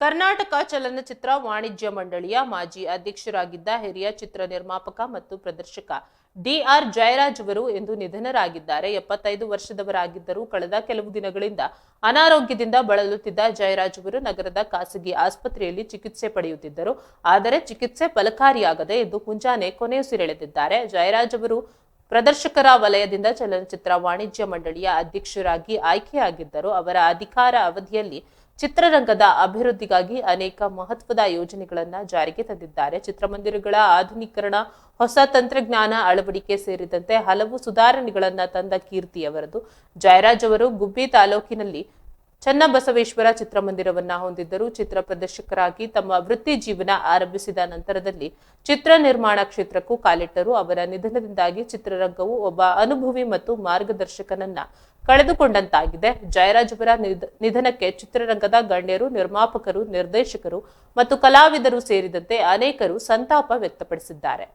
ಕರ್ನಾಟಕ ಚಲನಚಿತ್ರ ವಾಣಿಜ್ಯ ಮಂಡಳಿಯ ಮಾಜಿ ಅಧ್ಯಕ್ಷರಾಗಿದ್ದ ಹಿರಿಯ ಚಿತ್ರ ನಿರ್ಮಾಪಕ ಮತ್ತು ಪ್ರದರ್ಶಕ ಡಿಆರ್ ಜಯರಾಜ್ ಅವರು ಇಂದು ನಿಧನರಾಗಿದ್ದಾರೆ. 75 ವರ್ಷದವರಾಗಿದ್ದರು. ಕಳೆದ ಕೆಲವು ದಿನಗಳಿಂದ ಅನಾರೋಗ್ಯದಿಂದ ಬಳಲುತ್ತಿದ್ದ ಜಯರಾಜ್ ಅವರು ನಗರದ ಖಾಸಗಿ ಆಸ್ಪತ್ರೆಯಲ್ಲಿ ಚಿಕಿತ್ಸೆ ಪಡೆಯುತ್ತಿದ್ದರು. ಆದರೆ ಚಿಕಿತ್ಸೆ ಫಲಕಾರಿಯಾಗದೆ ಇಂದು ಮುಂಜಾನೆ ಕೊನೆಯುಸಿರೆಳೆದಿದ್ದಾರೆ. ಜಯರಾಜ್ ಅವರು ಪ್ರದರ್ಶಕರ ವಲಯದಿಂದ ಚಲನಚಿತ್ರ ವಾಣಿಜ್ಯ ಮಂಡಳಿಯ ಅಧ್ಯಕ್ಷರಾಗಿ ಆಯ್ಕೆಯಾಗಿದ್ದರು. ಅವರ ಅಧಿಕಾರ ಅವಧಿಯಲ್ಲಿ ಚಿತ್ರರಂಗದ ಅಭಿವೃದ್ಧಿಗಾಗಿ ಅನೇಕ ಮಹತ್ವದ ಯೋಜನೆಗಳನ್ನು ಜಾರಿಗೆ ತಂದಿದ್ದಾರೆ. ಚಿತ್ರಮಂದಿರಗಳ ಆಧುನೀಕರಣ, ಹೊಸ ತಂತ್ರಜ್ಞಾನ ಅಳವಡಿಕೆ ಸೇರಿದಂತೆ ಹಲವು ಸುಧಾರಣೆಗಳನ್ನು ತಂದ ಕೀರ್ತಿ ಅವರದು. ಜಯರಾಜ್ ಅವರು ಗುಬ್ಬಿ ತಾಲೂಕಿನಲ್ಲಿ ಚನ್ನಬಸವೇಶ್ವರ ಚಿತ್ರಮಂದಿರವನ್ನ ಹೊಂದಿದ್ದರು. ಚಿತ್ರ ಪ್ರದರ್ಶಕರಾಗಿ ತಮ್ಮ ವೃತ್ತಿ ಜೀವನ ಆರಂಭಿಸಿದ ನಂತರದಲ್ಲಿ ಚಿತ್ರ ನಿರ್ಮಾಣ ಕ್ಷೇತ್ರಕ್ಕೂ ಕಾಲಿಟ್ಟರು. ಅವರ ನಿಧನದಿಂದಾಗಿ ಚಿತ್ರರಂಗವು ಒಬ್ಬ ಅನುಭವಿ ಮತ್ತು ಮಾರ್ಗದರ್ಶಕನನ್ನ ಕಳೆದುಕೊಂಡಂತಾಗಿದೆ. ಜಯರಾಜ್ ಅವರ ನಿಧನಕ್ಕೆ ಚಿತ್ರರಂಗದ ಗಣ್ಯರು, ನಿರ್ಮಾಪಕರು, ನಿರ್ದೇಶಕರು ಮತ್ತು ಕಲಾವಿದರು ಸೇರಿದಂತೆ ಅನೇಕರು ಸಂತಾಪ ವ್ಯಕ್ತಪಡಿಸಿದ್ದಾರೆ.